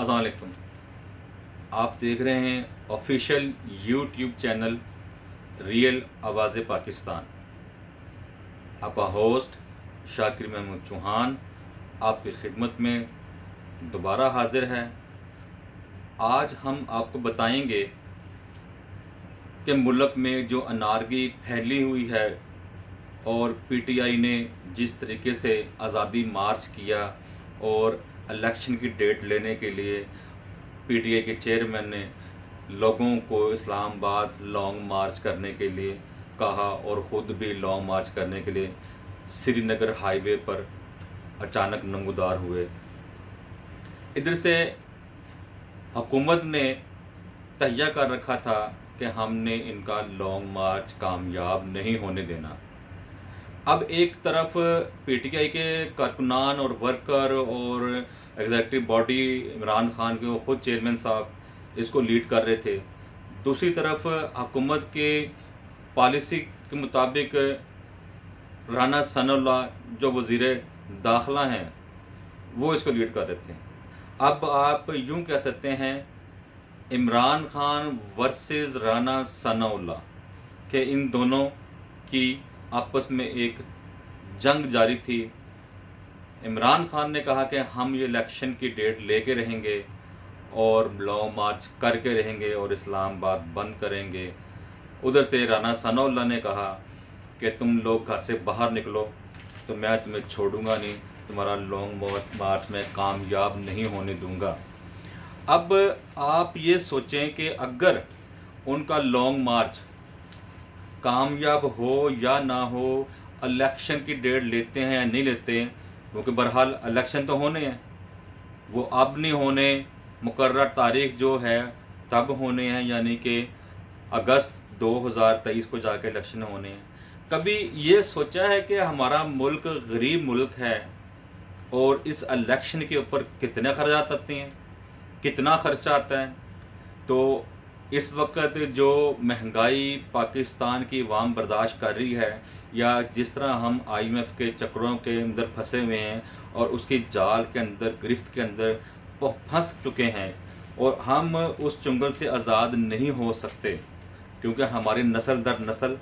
अस्सलाम वालेकुम। आप देख रहे हैं ऑफिशियल यूट्यूब चैनल रियल आवाज़ पाकिस्तान। आपका होस्ट शाकिर महमूद चौहान आपकी खिदमत में दोबारा हाजिर है। आज हम आपको बताएंगे कि मुल्क में जो अनारगी फैली हुई है और पीटीआई ने जिस तरीके से आज़ादी मार्च किया और इलेक्शन की डेट लेने के लिए पीटीआई के चेयरमैन ने लोगों को इस्लामाबाद लॉन्ग मार्च करने के लिए कहा और ख़ुद भी लॉन्ग मार्च करने के लिए श्रीनगर हाईवे पर अचानक नंगूदार हुए। इधर से हुकूमत ने तहैया कर रखा था कि हमने इनका लॉन्ग मार्च कामयाब नहीं होने देना। अब एक तरफ पीटीआई के कारकुनान और वर्कर और एग्जीक्यूटिव बॉडी इमरान खान के ख़ुद चेयरमैन साहब इसको लीड कर रहे थे। दूसरी तरफ हुकूमत के पॉलिसी के मुताबिक राना सनाउल्लाह जो वज़ीर दाखिला हैं वो इसको लीड कर रहे थे। अब आप यूँ कह सकते हैं इमरान खान वर्सेस राना सनाउल्लाह के इन दोनों की आपस में एक जंग जारी थी। इमरान खान ने कहा कि हम ये इलेक्शन की डेट लेके रहेंगे और लॉन्ग मार्च करके रहेंगे और इस्लामाबाद बंद करेंगे। उधर से राना सनाउल्लाह ने कहा कि तुम लोग घर से बाहर निकलो तो मैं तुम्हें छोड़ूंगा नहीं, तुम्हारा लॉन्ग मार्च में कामयाब नहीं होने दूंगा। अब आप ये सोचें कि अगर उनका लॉन्ग मार्च कामयाब हो या ना हो, इलेक्शन की डेट लेते हैं या नहीं लेते, क्योंकि बहरहाल इलेक्शन तो होने हैं, वो अब नहीं होने, मुकर्रर तारीख जो है तब होने हैं, यानी कि अगस्त 2023 को जाके इलेक्शन होने हैं। कभी ये सोचा है कि हमारा मुल्क गरीब मुल्क है और इस इलेक्शन के ऊपर कितने खर्चात आते हैं, कितना खर्चा आता है? तो इस वक्त जो महंगाई पाकिस्तान की अवाम बर्दाश्त कर रही है, या जिस तरह हम आईएमएफ के चक्रों के अंदर फंसे हुए हैं और उसकी जाल के अंदर, गिरफ्त के अंदर फंस चुके हैं और हम उस चुंगल से आज़ाद नहीं हो सकते, क्योंकि हमारी नस्ल दर नस्ल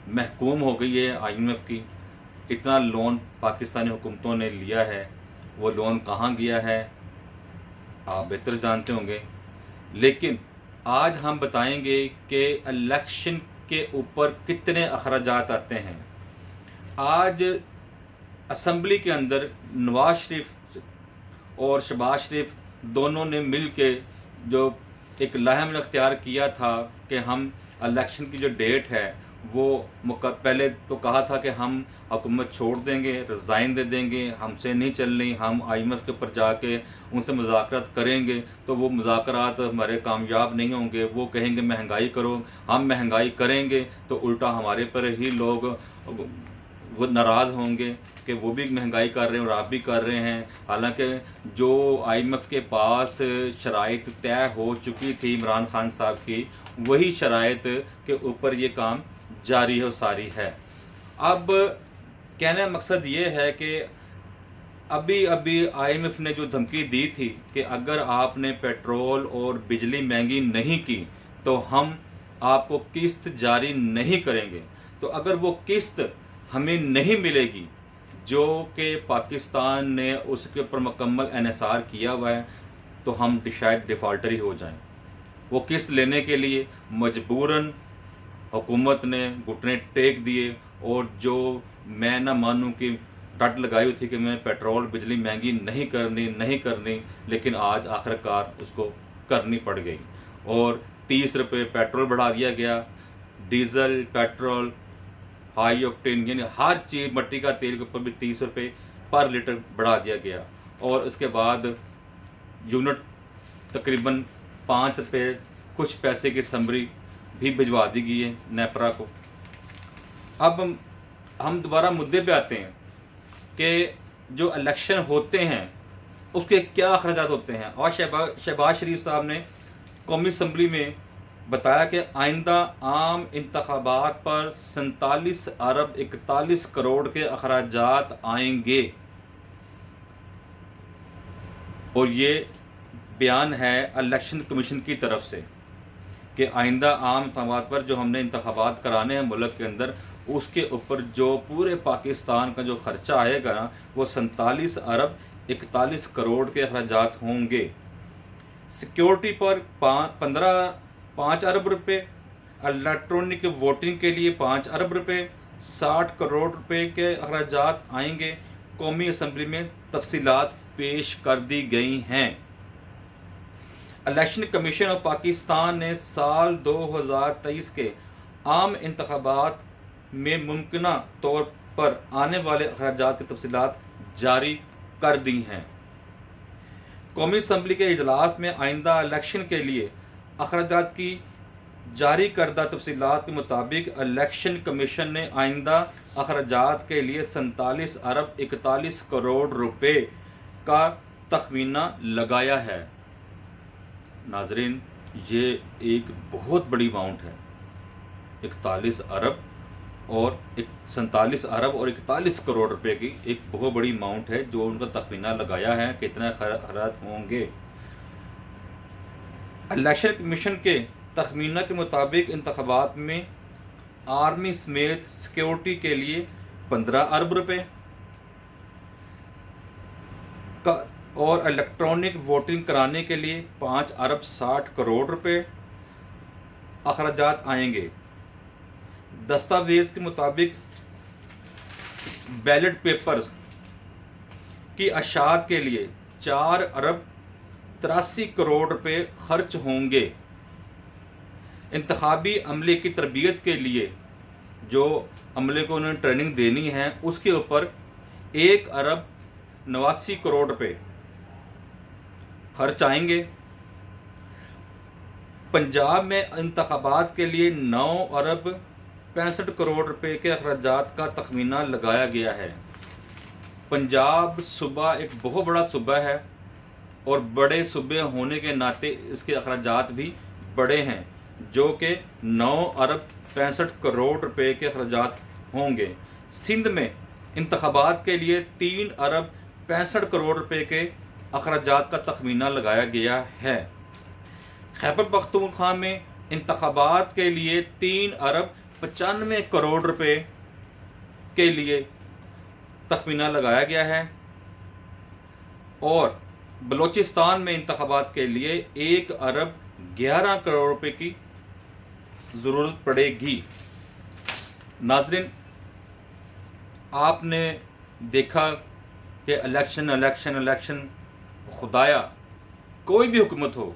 महकूम हो गई है आईएमएफ की। इतना लोन पाकिस्तानी हुकूमतों ने लिया है, वो लोन कहाँ गया है आप बेहतर जानते होंगे। लेकिन आज हम बताएंगे कि इलेक्शन के ऊपर कितने अखराजात आते हैं। आज असम्बली के अंदर नवाज शरीफ और शहबाज शरीफ दोनों ने मिल के जो एक लाहम इख्तियार किया था कि हम इलेक्शन की जो डेट है वो पहले तो कहा था कि हम हुकूमत छोड़ देंगे, रिज़ाइन दे देंगे, हमसे नहीं चलनी, हम आईएमएफ के ऊपर जाके उनसे मुज़ाकरात करेंगे। तो वो मुज़ाकरात हमारे कामयाब नहीं होंगे, वो कहेंगे महंगाई करो, हम महंगाई करेंगे तो उल्टा हमारे पर ही लोग वो नाराज़ होंगे कि वो भी महंगाई कर रहे हैं और आप भी कर रहे हैं। हालांकि जो आईएमएफ के पास शराइत तय हो चुकी थी इमरान खान साहब की, वही शराइत के ऊपर ये काम जारी हो सारी है। अब कहने का मकसद ये है कि अभी अभी आईएमएफ ने जो धमकी दी थी कि अगर आपने पेट्रोल और बिजली महंगी नहीं की तो हम आपको किस्त जारी नहीं करेंगे। तो अगर वो किस्त हमें नहीं मिलेगी जो कि पाकिस्तान ने उसके ऊपर मुकम्मल एनएसआर किया हुआ है, तो हम शायद डिफ़ॉल्टर ही हो जाएं। वो किस्त लेने के लिए मजबूरन हुकूमत ने घुटने टेक दिए और जो मैं ना मानूं कि डट लगाई हुई थी कि मैं पेट्रोल बिजली महंगी नहीं करनी, लेकिन आज आखिरकार उसको करनी पड़ गई और 30 रुपये पेट्रोल बढ़ा दिया गया। डीज़ल, पेट्रोल, हाई ऑक्टेन यानी हर चीज़, मट्टी का तेल के ऊपर भी 30 रुपये पर लीटर बढ़ा दिया गया और उसके बाद यूनिट तकरीबन 5 रुपये कुछ पैसे की समरी भी भिजवा दी गई है नेपरा को। अब हम दोबारा मुद्दे पे आते हैं कि जो इलेक्शन होते हैं उसके क्या अखराजात होते हैं। और शहबाज शरीफ साहब ने कौमी असम्बली में बताया कि आइंदा आम इंतखाबात पर 47 अरब 41 करोड़ के अखराजात आएंगे और ये बयान है इलेक्शन कमीशन की तरफ से कि आइंदा आम इंतखाबात पर जो हमने इंतखाबात कराने हैं मुल्क के अंदर, उसके ऊपर जो पूरे पाकिस्तान का जो ख़र्चा आएगा ना, वो 47 अरब 41 करोड़ के अखराजात होंगे। सिक्योरिटी पर 5 अरब रुपए, इलेक्ट्रॉनिक वोटिंग के लिए 5 अरब रुपए, 60 करोड़ रुपए के अखराजात आएंगे। कौमी असम्बली में तफसीलात पेश कर दी गई हैं। इलेक्शन कमीशन ऑफ पाकिस्तान ने साल 2023 के आम इंतखाबात में मुमकिना तौर पर आने वाले अखराजात की तफसीलात जारी कर दी हैं। कौमी असम्बली के इजलास में आइंदा इलेक्शन के लिए अखराजात की जारी करदा तफसीलात के मुताबिक इलेक्शन कमीशन ने आइंदा अखराजात के लिए 47 अरब 41 करोड़ रुपए का तखमीना लगाया है। नाजरीन, ये एक बहुत बड़ी अमाउंट है। 47 अरब और 41 करोड़ रुपए की एक बहुत बड़ी अमाउंट है जो उनका तखमीना लगाया है कितने खर्च होंगे। इलेक्शन कमीशन के तखमीना के मुताबिक इंतखाबात में आर्मी समेत सिक्योरिटी के लिए 15 अरब रुपए का और इलेक्ट्रॉनिक वोटिंग कराने के लिए 5 अरब 60 करोड़ रुपए अखराजात आएंगे। दस्तावेज़ के मुताबिक बैलेट पेपर्स की अशात के लिए 4 अरब 83 करोड़ रुपए खर्च होंगे। इंतखाबी अमले की तरबियत के लिए जो अमले को उन्हें ट्रेनिंग देनी है उसके ऊपर 1 अरब 89 करोड़ रुपए खर्च आएंगे। पंजाब में इंतखाबात के लिए 9 अरब 65 करोड़ रुपए के अखराजात का तखमीना लगाया गया है। पंजाब सूबा एक बहुत बड़ा सूबा है और बड़े सूबे होने के नाते इसके अखराजात भी बड़े हैं, जो कि 9 अरब 65 करोड़ रुपए के अखराजात होंगे। सिंध में इंतखाबात के लिए 3 अरब 65 करोड़ रुपए के अखराजात का तखमीना लगाया गया है। खैबर पख्तूनख्वा में इंतखाबात के लिए 3 अरब 95 करोड़ रुपए के लिए तखमीना लगाया गया है और बलूचिस्तान में इंतखाबात के लिए 1 अरब 11 करोड़ रुपए की ज़रूरत पड़ेगी। नाज़रीन, आपने देखा कि इलेक्शन खुदाया कोई भी हुकूमत हो,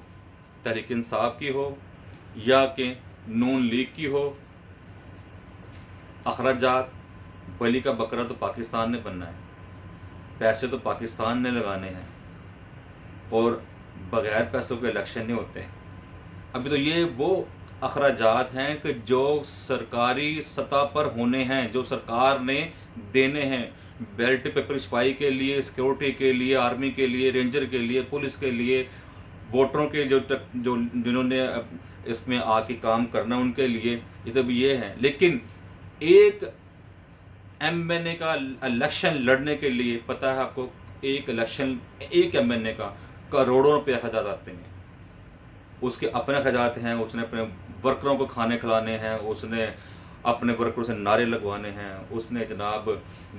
तहरीक इंसाफ की हो या कि नून लीग की हो, अखराजात बली का बकरा तो पाकिस्तान ने बनना है, पैसे तो पाकिस्तान ने लगाने हैं और बग़ैर पैसों के इलेक्शन नहीं होते। अभी तो ये वो अखराजात हैं कि जो सरकारी सतह पर होने हैं, जो सरकार ने देने हैं। बैलेट पेपर छपाई के लिए, सिक्योरिटी के लिए, आर्मी के लिए, रेंजर के लिए, पुलिस के लिए, वोटरों के जो जिन्होंने इसमें आके काम करना उनके लिए, ये तो भी ये हैं। लेकिन एक एमएनए का इलेक्शन लड़ने के लिए पता है आपको, एक एमएनए का करोड़ों रुपये अखराजात आते हैं। उसके अपने अखराजात हैं, उसने अपने वर्करों को खाने खिलाने हैं, उसने अपने वर्करों से नारे लगवाने हैं, उसने जनाब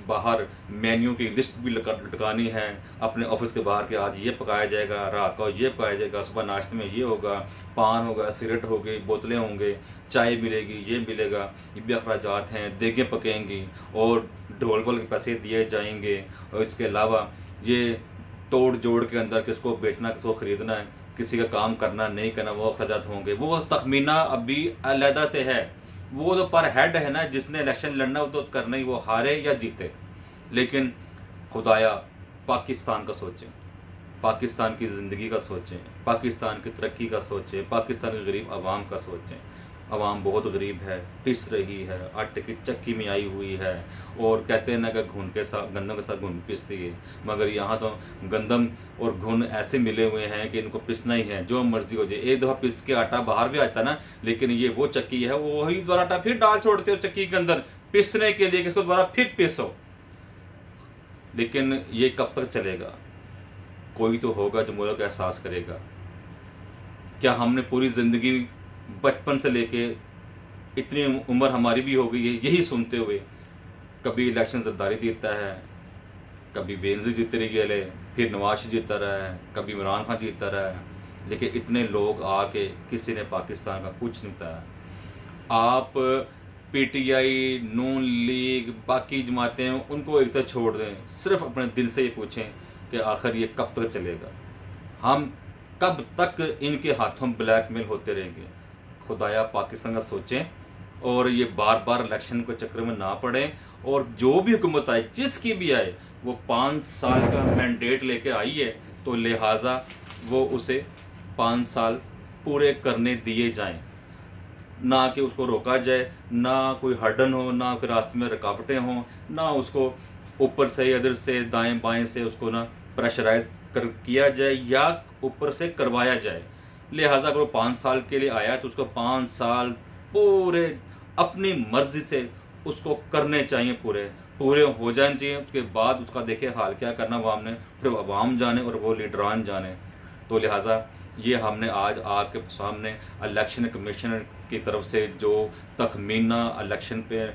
बाहर मेन्यू की लिस्ट भी लटकानी है अपने ऑफिस के बाहर कि आज ये पकाया जाएगा, रात को ये पकाया जाएगा, सुबह नाश्ते में ये होगा, पान होगा, सिगरेट होगी, बोतलें होंगे, चाय मिलेगी, ये मिलेगा। ये भी अखराजात हैं। देगें पकेंगी और ढोल वोल के पैसे दिए जाएंगे। और इसके अलावा ये तोड़ जोड़ के अंदर किसको बेचना, किसको ख़रीदना है, किसी का काम करना नहीं करना, वो अखराजात होंगे। वो तखमीना अभी अलहदा से है। वो तो पर हेड है ना, जिसने इलेक्शन लड़ना वो तो करना ही, वो हारे या जीते। लेकिन खुदाया पाकिस्तान का सोचें, पाकिस्तान की ज़िंदगी का सोचें, पाकिस्तान की तरक्की का सोचें, पाकिस्तान के गरीब आवाम का सोचें। आवाम बहुत गरीब है, पिस रही है, आटे की चक्की में आई हुई है और कहते हैं ना कि घुन के साथ गंदम के साथ घुन पिसती है। मगर यहाँ तो गंदम और घुन ऐसे मिले हुए हैं कि इनको पिसना ही है, जो मर्जी हो जाए। एक दफ़ा पिस के आटा बाहर भी आता ना, लेकिन ये वो चक्की है, वो वही दोबारा आटा फिर डाल छोड़ते हो चक्की के अंदर पिसने के लिए कि इसको दोबारा फिर पिसो। लेकिन ये कब तक चलेगा? कोई तो होगा जो मुल्क एहसास करेगा क्या हमने पूरी ज़िंदगी बचपन से लेके इतनी उम्र हमारी भी हो गई है यही सुनते हुए, कभी इलेक्शन जरदारी जीतता है, कभी बेनज़ीर जीतते रह गए, फिर नवाज जीतता रहा है, कभी इमरान खान जीतता रहा है, लेकिन इतने लोग आके किसी ने पाकिस्तान का कुछ नहीं बताया। आप पीटीआई, नून लीग, बाकी जमातें उनको एक तरह छोड़ दें, सिर्फ अपने दिल से ये पूछें कि आखिर ये कब तक चलेगा, हम कब तक इनके हाथों ब्लैकमेल होते रहेंगे। खुदाया पाकिस्तान का सोचें और ये बार बार इलेक्शन के चक्कर में ना पड़ें, और जो भी हुकूमत आए जिसकी भी आए वो 5 साल का मैंडेट लेके आई है, तो लिहाजा वो उसे 5 साल पूरे करने दिए जाएं, ना कि उसको रोका जाए, ना कोई हर्डन हो, ना कोई रास्ते में रुकावटें हों, ना उसको ऊपर से इधर से दाएं बाएं से उसको ना प्रेशराइज कर किया जाए या ऊपर से करवाया जाए। लिहाजा अगर वो 5 साल के लिए आया तो उसको 5 साल पूरे अपनी मर्जी से उसको करने चाहिए, पूरे पूरे हो जाने चाहिए। उसके बाद उसका देखे हाल क्या करना वो हमने, फिर अवाम जाने और वो लीडरान जाने। तो लिहाजा ये हमने आज आपके सामने इलेक्शन कमीशन की तरफ से जो तखमीना इलेक्शन पे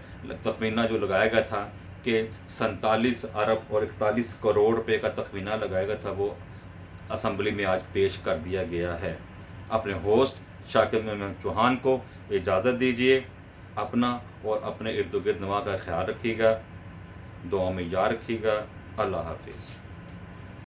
तखमीना जो लगाया गया था कि 47 अरब और 41 करोड़ रुपए का तखमीना लगाया गया था, वो असम्बली में आज पेश कर दिया गया है। अपने होस्ट शाकिर मेमन चौहान को इजाज़त दीजिए। अपना और अपने इर्द गिर्द नवा का ख्याल रखिएगा, दुआ में याद रखिएगा। अल्लाह हाफिज़।